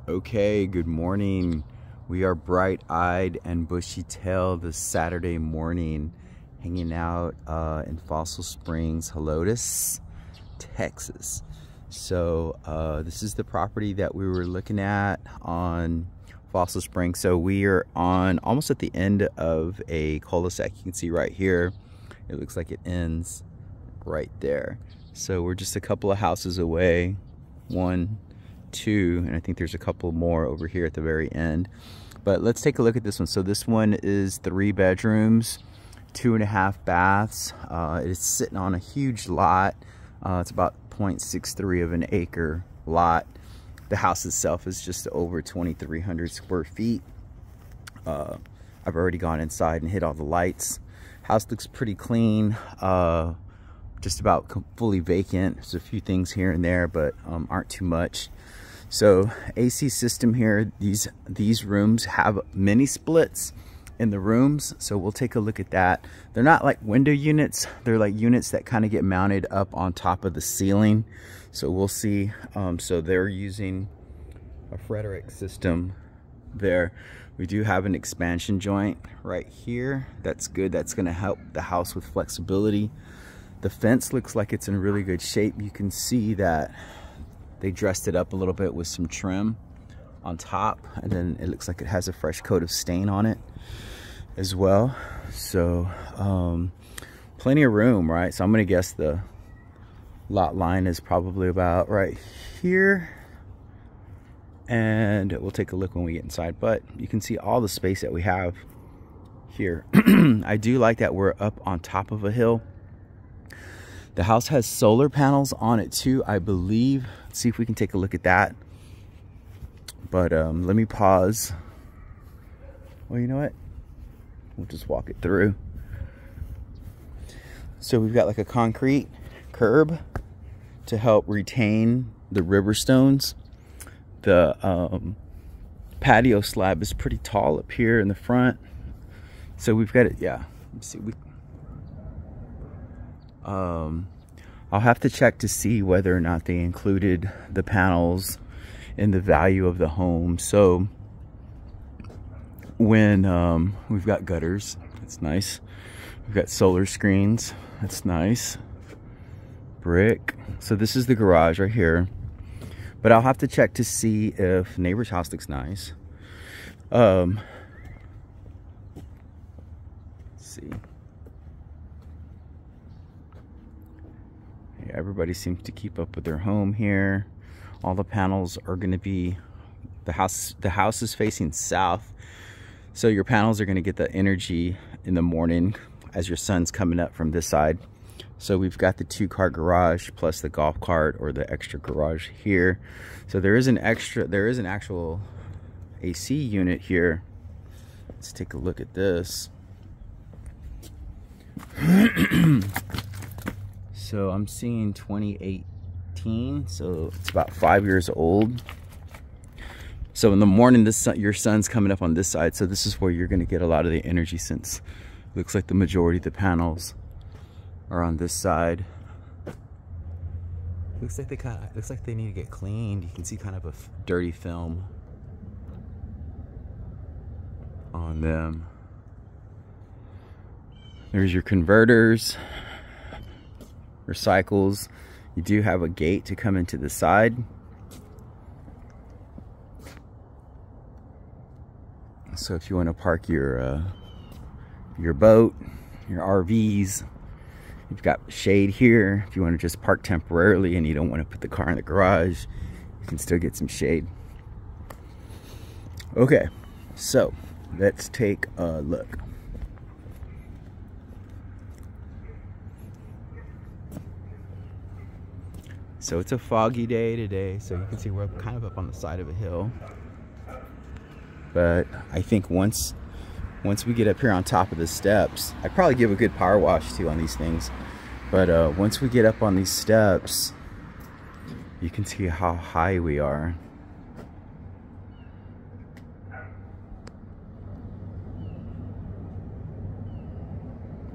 Okay, good morning. We are bright-eyed and bushy-tailed this Saturday morning, hanging out in Fossil Springs, Helotes, Texas. So this is the property that we were looking at on Fossil Springs. So we are on almost at the end of a cul-de-sac. You can see right here, it looks like it ends right there. So we're just a couple of houses away, 1, 2, and I think there's a couple more over here at the very end. But let's take a look at this one. So this one is 3 bedrooms, 2.5 baths. It's sitting on a huge lot. It's about 0.63 of an acre lot. The house itself is just over 2,300 square feet. I've already gone inside and hit all the lights. House looks pretty clean. Just about fully vacant. There's a few things here and there, but aren't too much. So AC system here. These rooms have mini splits in the rooms, so we'll take a look at that. They're not like window units. They're like units that kind of get mounted up on top of the ceiling. So we'll see. So they're using a Frederick system there. We do have an expansion joint right here. That's good. That's going to help the house with flexibility. The fence looks like it's in really good shape. You can see that they dressed it up a little bit with some trim on top, and then it looks like it has a fresh coat of stain on it as well. So plenty of room, right? So I'm gonna guess the lot line is probably about right here, and we'll take a look when we get inside. But you can see all the space that we have here. I do like that we're up on top of a hill. The house has solar panels on it too, I believe. Let's see if we can take a look at that. But let me pause. Well, you know what? We'll just walk it through. So we've got like a concrete curb to help retain the river stones. The patio slab is pretty tall up here in the front. So we've got it, yeah. Let's see, I'll have to check to see whether or not they included the panels in the value of the home. So when we've got gutters, that's nice. We've got solar screens, that's nice. Brick. So this is the garage right here. But I'll have to check to see if neighbor's house looks nice. Let's see. Everybody seems to keep up with their home here. All the panels are going to be, the house is facing south, so your panels are going to get the energy in the morning as your sun's coming up from this side. So we've got the 2-car garage plus the golf cart or the extra garage here. So there is an actual AC unit here. Let's take a look at this. So I'm seeing 2018, so it's about 5 years old. So in the morning, your sun's coming up on this side, so this is where you're going to get a lot of the energy, since it looks like the majority of the panels are on this side. Looks like they need to get cleaned. You can see kind of a dirty film on them. There's your converters. Recycles. You do have a gate to come into the side. So if you want to park your boat, your RVs, you've got shade here. If you want to just park temporarily and you don't want to put the car in the garage, you can still get some shade. Okay, so let's take a look. So it's a foggy day today, so you can see we're kind of up on the side of a hill. But I think once we get up here on top of the steps, I'd probably give a good power wash too on these things. But once we get up on these steps, you can see how high we are.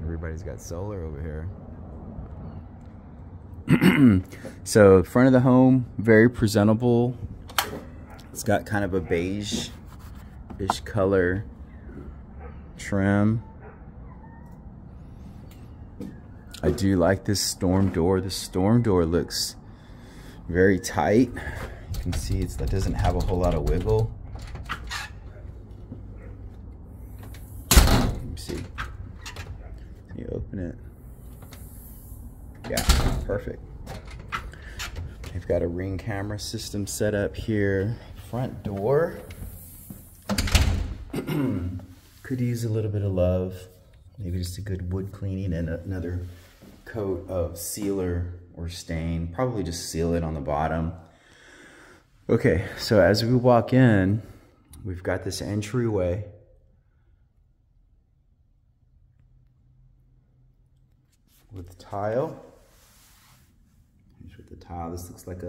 Everybody's got solar over here. So front of the home, very presentable. It's got kind of a beige-ish color trim. I do like this storm door. The storm door looks very tight. You can see that doesn't have a whole lot of wiggle. Let me see. Can you open it? Yeah, perfect. They've got a Ring camera system set up here. Front door could use a little bit of love. Maybe just a good wood cleaning and another coat of sealer or stain. Probably just seal it on the bottom. Okay, so as we walk in, we've got this entryway. With tile. Here's with the tile. This looks like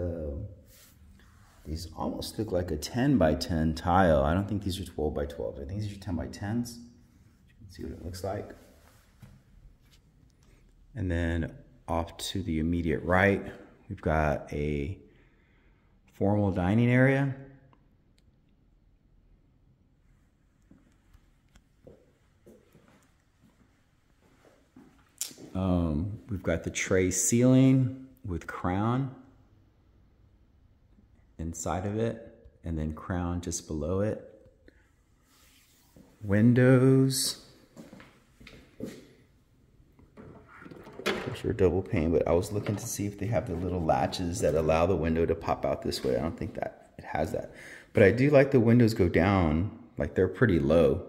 these almost look like a 10 by 10 tile. I don't think these are 12 by 12. I think these are 10 by 10s. You can see what it looks like. And then off to the immediate right, we've got a formal dining area. We've got the tray ceiling with crown inside of it, and then crown just below it. Windows. They're double pane, but I was looking to see if they have the little latches that allow the window to pop out this way. I don't think that it has that. But I do like the windows go down, like they're pretty low.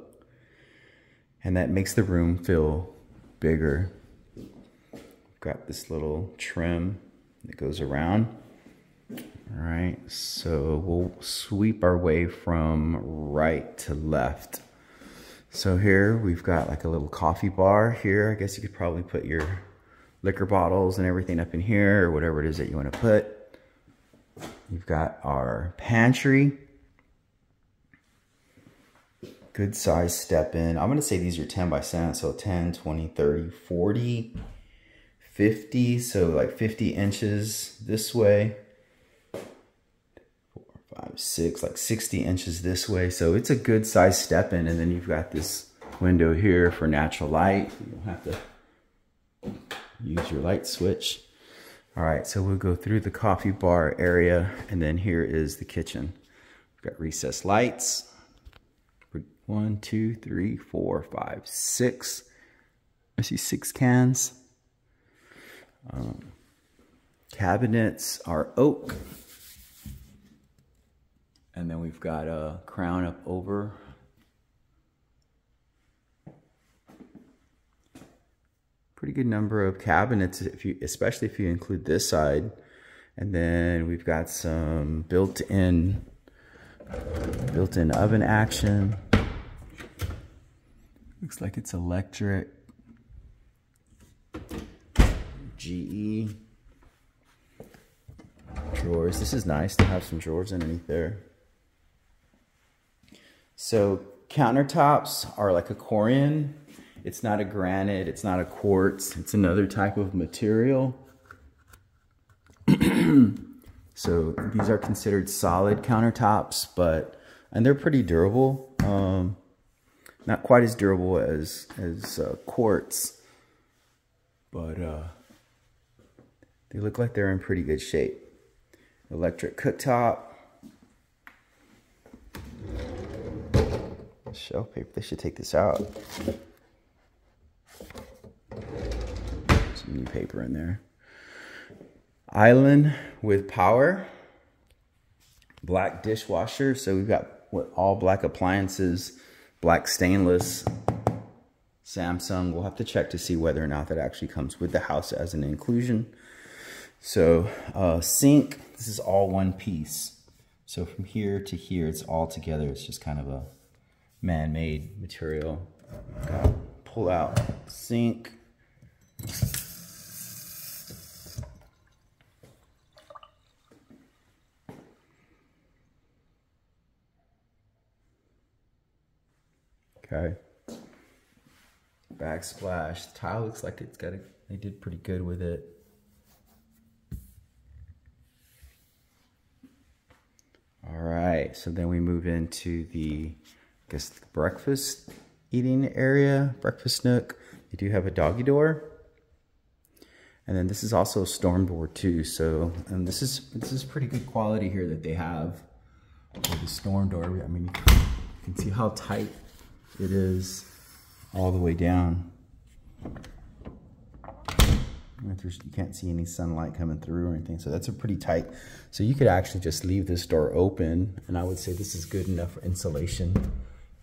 And that makes the room feel bigger. Got this little trim that goes around. All right, so we'll sweep our way from right to left. So here we've got like a little coffee bar here. I guess you could probably put your liquor bottles and everything up in here, or whatever it is that you want to put. You've got our pantry. Good size step in. I'm going to say these are 10 by 10, so 10, 20, 30, 40, 50, so like 50 inches this way. 4, 5, 6, like 60 inches this way. So it's a good size step in, and then you've got this window here for natural light. You don't have to use your light switch. All right, so we'll go through the coffee bar area, and then here is the kitchen. We've got recessed lights. 1, 2, 3, 4, 5, 6. I see 6 cans. Cabinets are oak. And then we've got a crown up over. Pretty good number of cabinets, especially if you include this side. And then we've got some built-in oven action. Looks like it's electric. GE. Drawers. This is nice to have some drawers underneath there. So countertops are like a Corian. It's not a granite, it's not a quartz, it's another type of material. So these are considered solid countertops, and they're pretty durable. Not quite as durable as quartz, but they look like they're in pretty good shape. Electric cooktop. Shelf paper, they should take this out. Some new paper in there. Island with power. Black dishwasher. So we've got all black appliances. Black stainless. Samsung. We'll have to check to see whether or not that actually comes with the house as an inclusion. So sink. This is all one piece. So from here to here, it's all together. It's just kind of a man-made material. Pull out sink. Okay. Backsplash. The tile looks like it's got they did pretty good with it. All right. Okay, so then we move into the, I guess, the breakfast eating area, breakfast nook. You do have a doggy door. And then this is also a storm door too. So, and this is pretty good quality here that they have with the storm door. I mean, you can see how tight it is all the way down. You can't see any sunlight coming through or anything, so that's a pretty tight. So you could actually just leave this door open, and I would say this is good enough for insulation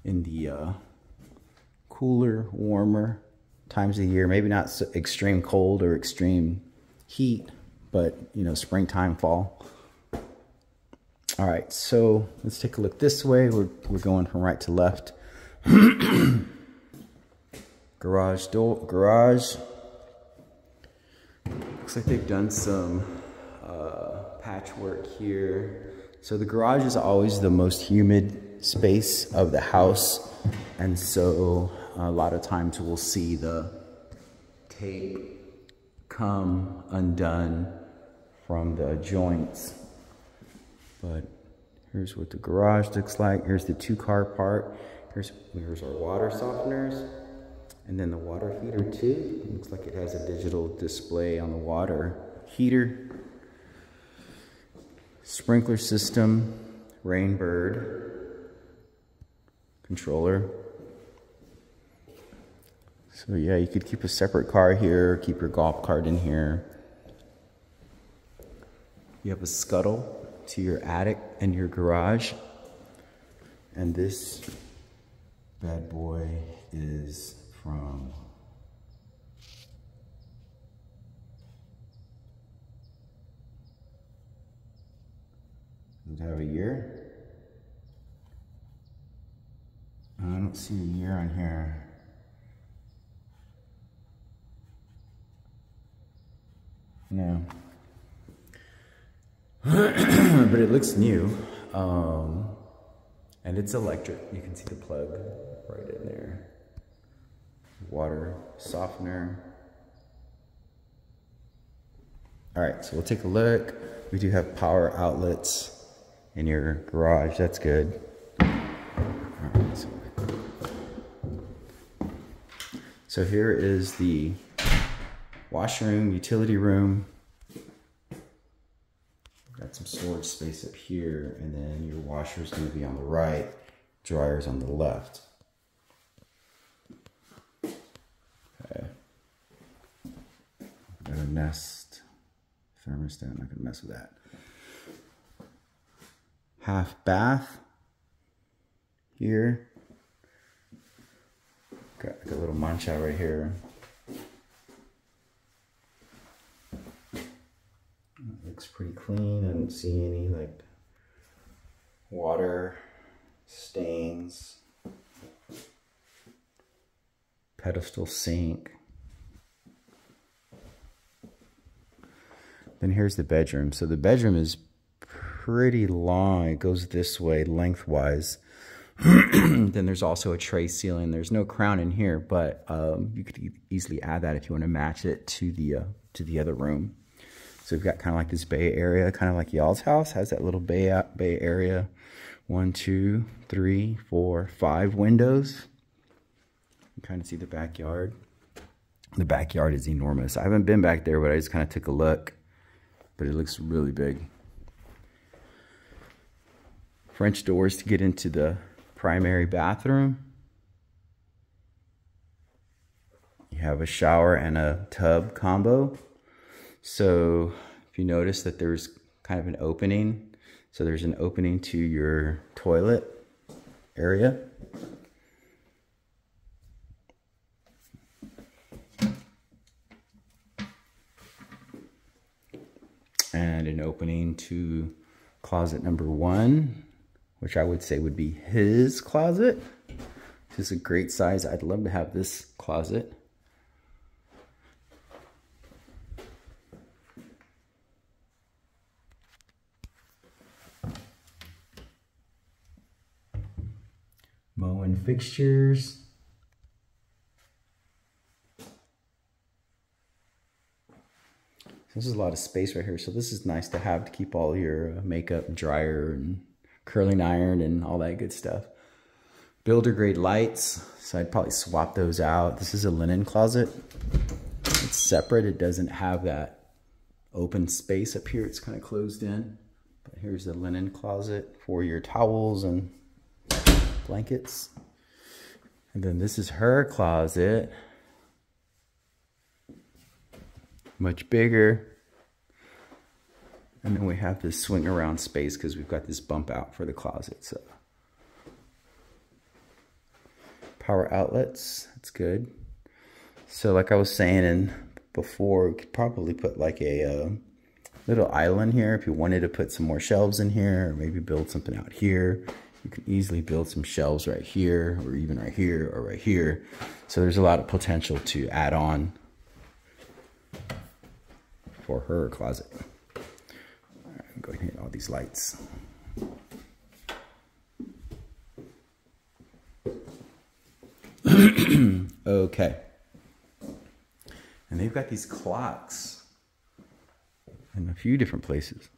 in the cooler, warmer times of the year. Maybe not so extreme cold or extreme heat, but you know, springtime, fall. All right, so let's take a look this way. We're going from right to left. Garage door, garage. Looks like they've done some patchwork here. So the garage is always the most humid space of the house, and so a lot of times we'll see the tape come undone from the joints. But here's what the garage looks like. Here's the 2-car part. Here's our water softeners. And then the water heater too. Looks like it has a digital display on the water heater. Sprinkler system, Rainbird controller. So yeah, you could keep a separate car here, keep your golf cart in here. You have a scuttle to your attic and your garage. And this bad boy is from does it have a year? I don't see a year on here. No. But it looks new. And it's electric. You can see the plug right in there. Water softener. All right, so we'll take a look. We do have power outlets in your garage. That's good. All right, so here is the washroom, utility room. Got some storage space up here, and then your washer is going to be on the right, dryer's on the left. Okay. Got a Nest thermostat. I'm not going to mess with that. Half bath here. Got like a little munch out right here. Looks pretty clean. I don't see any like water stains. Pedestal sink. Then here's the bedroom. So the bedroom is pretty long. It goes this way lengthwise. Then there's also a tray ceiling. There's no crown in here, but you could easily add that if you want to match it to the other room. So we've got kind of like this bay area, kind of like y'all's house has that little bay area. 1, 2, 3, 4, 5 windows. You kind of see the backyard. The backyard is enormous. I haven't been back there, but I just kind of took a look. But it looks really big. French doors to get into the primary bathroom. You have a shower and a tub combo. So if you notice that there's kind of an opening, so there's an opening to your toilet area. And an opening to closet number 1, which I would say would be his closet. This is a great size. I'd love to have this closet. Moen fixtures. This is a lot of space right here, so this is nice to have to keep all your makeup, dryer, and curling iron and all that good stuff. Builder grade lights, so I'd probably swap those out. This is a linen closet. It's separate. It doesn't have that open space up here. It's kind of closed in. But here's the linen closet for your towels and blankets. And then this is her closet. Much bigger. And then we have this swing around space because we've got this bump out for the closet. So power outlets, that's good. So like I was saying before, we could probably put like a little island here if you wanted to put some more shelves in here, or maybe build something out here. You can easily build some shelves right here, or even right here, or right here. So there's a lot of potential to add on for her closet. All right, I'm going to hit all these lights. Okay. And they've got these clocks in a few different places.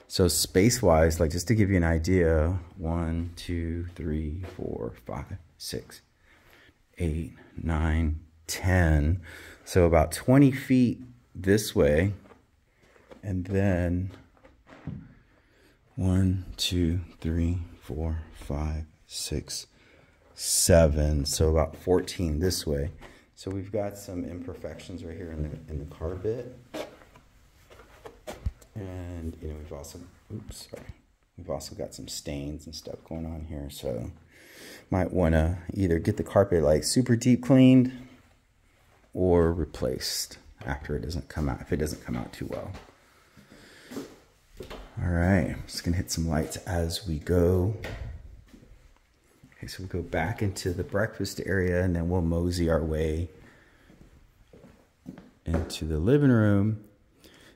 So space-wise, like just to give you an idea, 1, 2, 3, 4, 5, 6, 8, 9, 10. So about 20 feet this way. And then 1, 2, 3, 4, 5, 6, 7. So about 14 this way. So we've got some imperfections right here in the carpet. And you know, we've also got some stains and stuff going on here. So might want to either get the carpet like super deep cleaned or replaced after it doesn't come out, if it doesn't come out too well. All right, I'm just gonna hit some lights as we go. Okay, so we'll go back into the breakfast area and then we'll mosey our way into the living room.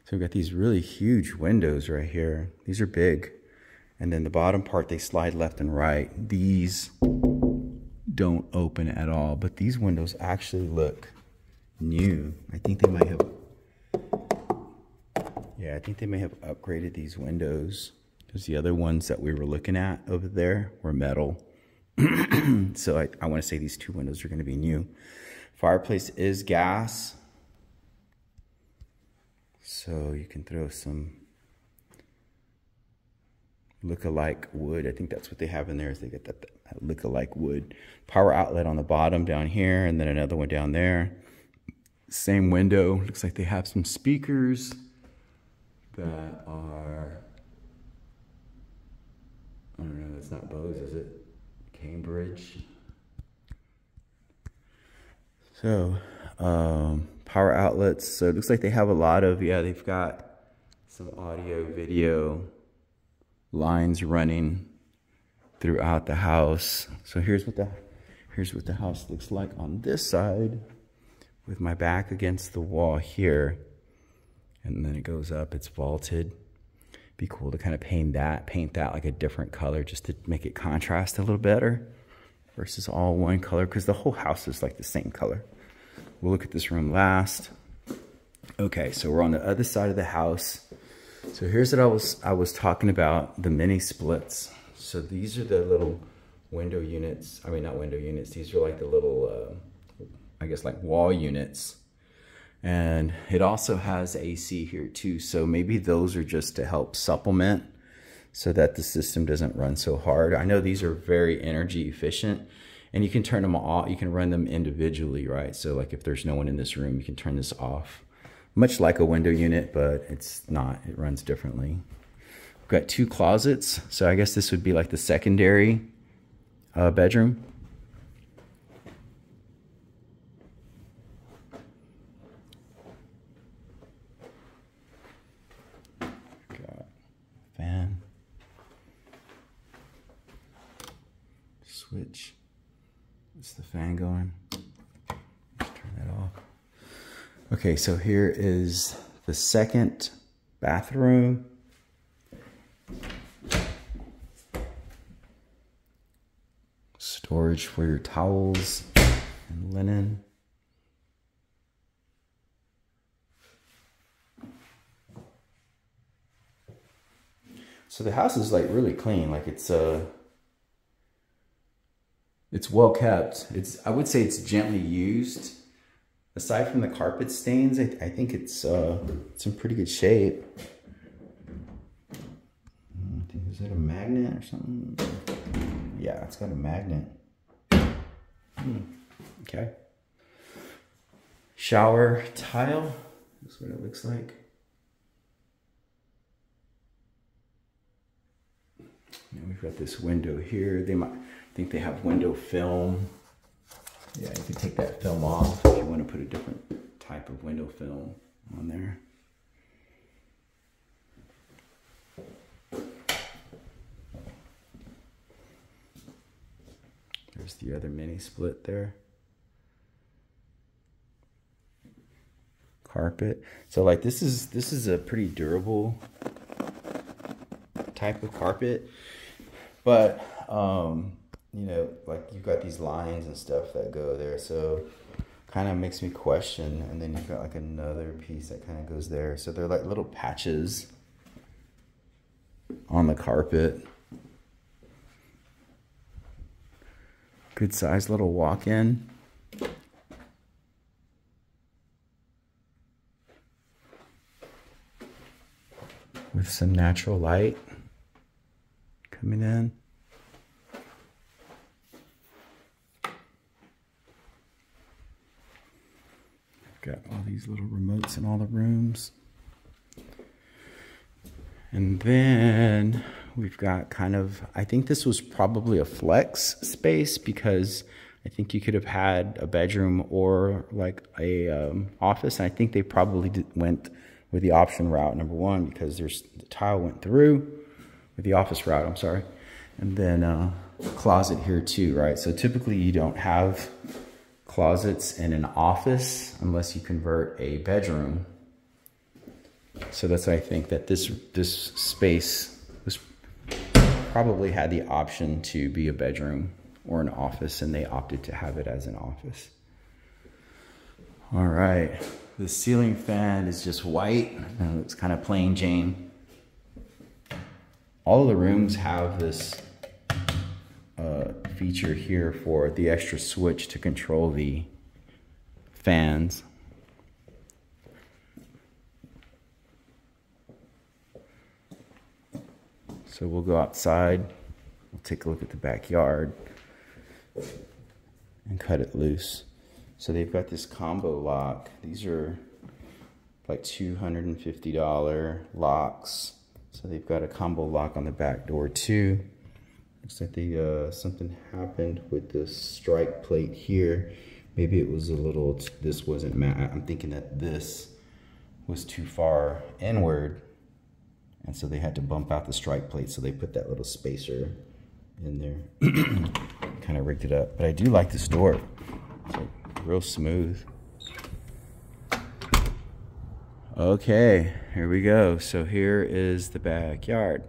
So we've got these really huge windows right here. These are big. And then the bottom part, they slide left and right. These don't open at all, but these windows actually look new. I think they might have, yeah, I think they may have upgraded these windows because the other ones that we were looking at over there were metal. So I want to say these two windows are going to be new. Fireplace is gas. So you can throw some look-alike wood. I think that's what they have in there, is they get that look-alike wood. Power outlet on the bottom down here, and then another one down there. Same window. Looks like they have some speakers that are, I don't know, that's not Bose, is it? Cambridge. So, power outlets. So it looks like they have a lot of, yeah, they've got some audio, video lines running throughout the house. So here's what the house looks like on this side with my back against the wall here. And then it goes up, it's vaulted. Be cool to kind of paint that like a different color just to make it contrast a little better versus all one color, because the whole house is like the same color. We'll look at this room last. Okay, so we're on the other side of the house. So here's what I was talking about, the mini splits. So these are the little window units. I mean, not window units. These are like the little, I guess like wall units. And it also has AC here too. So maybe those are just to help supplement so that the system doesn't run so hard. I know these are very energy efficient, and you can turn them off. You can run them individually, right? So like if there's no one in this room, you can turn this off. Much like a window unit, but it's not. It runs differently. We've got two closets. So I guess this would be like the secondary bedroom. Got fan. Switch. Is the fan going? Let's turn that off. Okay, so here is the second bathroom. Storage for your towels and linen. So the house is like really clean. Like it's well kept. I would say it's gently used. Aside from the carpet stains, I think it's in pretty good shape. I think, is it a magnet or something? Yeah, it's got a magnet. Okay. Shower tile. That's what it looks like. And we've got this window here. I think they have window film. Yeah, you can take that film off if you want to put a different type of window film on there. There's the other mini split there. Carpet. So like this is a pretty durable type of carpet, but you know, like you've got these lines and stuff that go there, so kind of makes me question. And then you've got like another piece that kind of goes there, so they're like little patches on the carpet. Good size little walk-in. With some natural light coming in. Got all these little remotes in all the rooms. And then we've got kind of, I think this was probably a flex space, because I think you could have had a bedroom or like a office. And I think they probably went with the option route, number one, because the tile went through with the office route, I'm sorry. And then a closet here too, right? So typically you don't have closets in an office unless you convert a bedroom. So that's why I think that this space was probably had the option to be a bedroom or an office, and they opted to have it as an office. All right, the ceiling fan is just white, and it's kind of plain Jane. All of the rooms have this feature here for the extra switch to control the fans. So we'll go outside, we'll take a look at the backyard and cut it loose. So they've got this combo lock. These are like $250 locks. So they've got a combo lock on the back door too. Looks like they something happened with the strike plate here. Maybe it was a little, this wasn't I'm thinking that this was too far inward, and so they had to bump out the strike plate, so they put that little spacer in there. Kind of rigged it up. But I do like this door. It's like real smooth. Okay, here we go. So here is the backyard.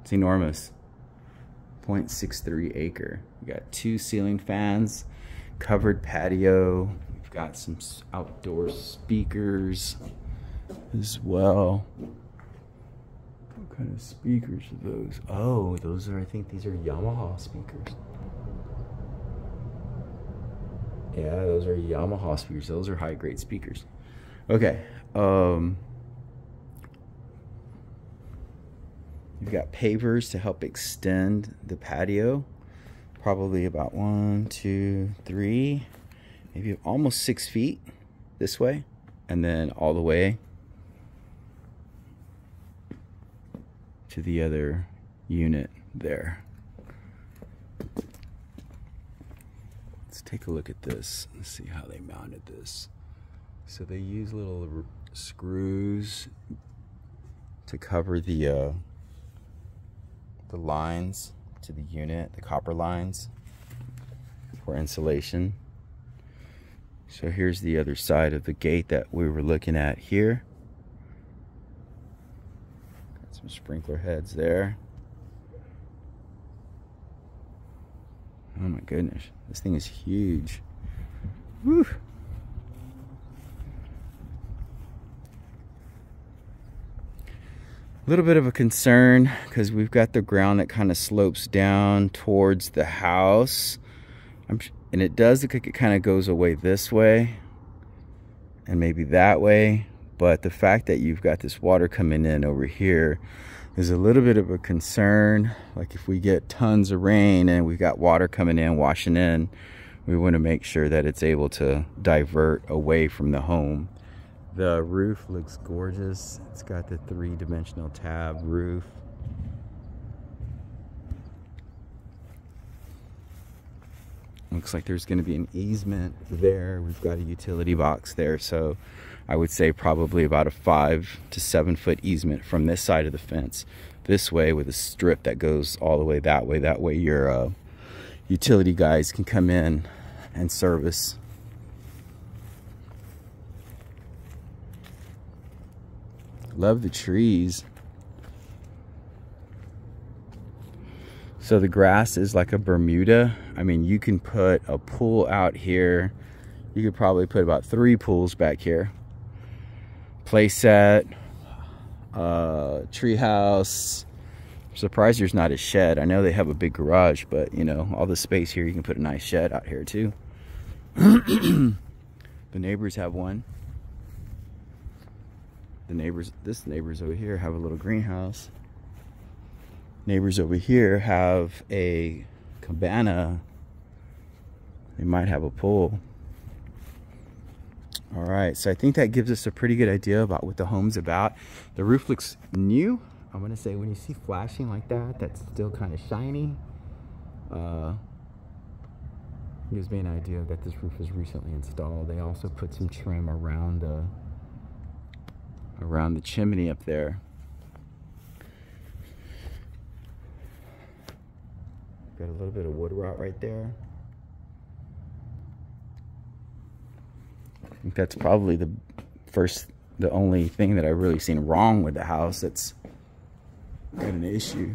It's enormous. 0.63 acre. We got 2 ceiling fans, covered patio. We've got some outdoor speakers as well. What kind of speakers are those? Oh, those are, I think these are Yamaha speakers. Yeah, those are Yamaha speakers. Those are high-grade speakers. Okay. You've got pavers to help extend the patio. Probably about 1, 2, 3, maybe almost 6 feet this way, and then all the way to the other unit there. Let's take a look at this. Let's see how they mounted this. So they use little screws to cover the lines to the unit, the copper lines for insulation. So here's the other side of the gate that we were looking at here. Got some sprinkler heads there. Oh my goodness, this thing is huge. Woo. A little bit of a concern because we've got the ground that kind of slopes down towards the house. And it does look like it kind of goes away this way and maybe that way. But the fact that you've got this water coming in over here is a little bit of a concern. Like if we get tons of rain and we've got water coming in, washing in, we want to make sure that it's able to divert away from the home. The roof looks gorgeous. It's got the 3-dimensional tab roof. Looks like there's going to be an easement there. We've got a utility box there, so I would say probably about a 5 to 7 foot easement from this side of the fence this way, with a strip that goes all the way that way. That way your utility guys can come in and service. Love the trees. So the grass is like a Bermuda. I mean, you can put a pool out here. You could probably put about 3 pools back here. Play set, tree house. I'm surprised there's not a shed. I know they have a big garage, but you know, all the space here, you can put a nice shed out here too. The neighbors have one. This neighbors over here have a little greenhouse. Neighbors over here have a cabana. They might have a pool. All right, so I think that gives us a pretty good idea about what the home's about. The roof looks new. I'm gonna say when you see flashing like that, that's still kind of shiny. Gives me an idea that this roof was recently installed. They also put some trim around the chimney up there. Got a little bit of wood rot right there. I think that's probably the only thing that I've really seen wrong with the house that's got an issue.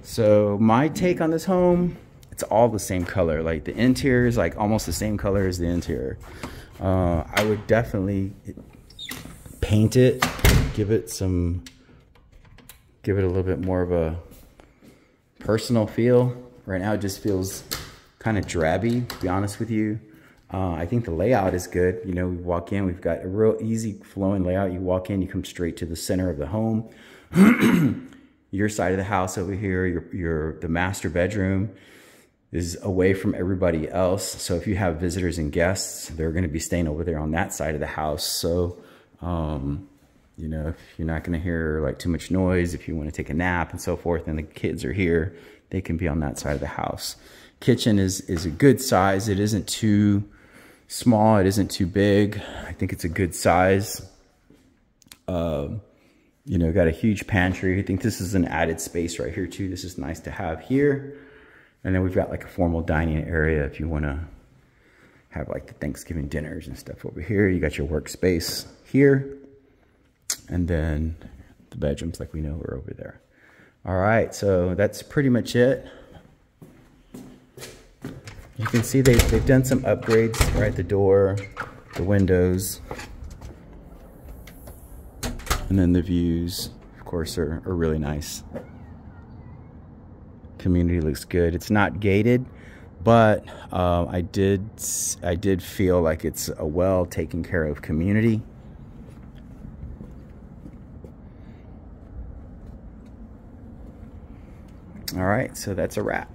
So my take on this home, it's all the same color. Like the interior is like almost the same color as the interior. I would definitely paint it, give it a little bit more of a personal feel. Right now it just feels kind of drabby, to be honest with you. I think the layout is good. You know, we walk in, we've got a real easy flowing layout. You walk in, you come straight to the center of the home. Your side of the house over here, the master bedroom is away from everybody else. So if you have visitors and guests, they're going to be staying over there on that side of the house. So, you know, if you're not going to hear like too much noise, if you want to take a nap and so forth, and the kids are here, they can be on that side of the house. Kitchen is a good size. It isn't too small. It isn't too big. I think it's a good size. You know, got a huge pantry. I think this is an added space right here too. This is nice to have here. And then we've got like a formal dining area if you want to have like the Thanksgiving dinners and stuff over here. You got your workspace here. And then the bedrooms, like we know, are over there. All right, so that's pretty much it. You can see they've done some upgrades, right? The door, the windows. And then the views, of course, are really nice. Community looks good. It's not gated, but I did feel like it's a well taken care of community. All right, so that's a wrap.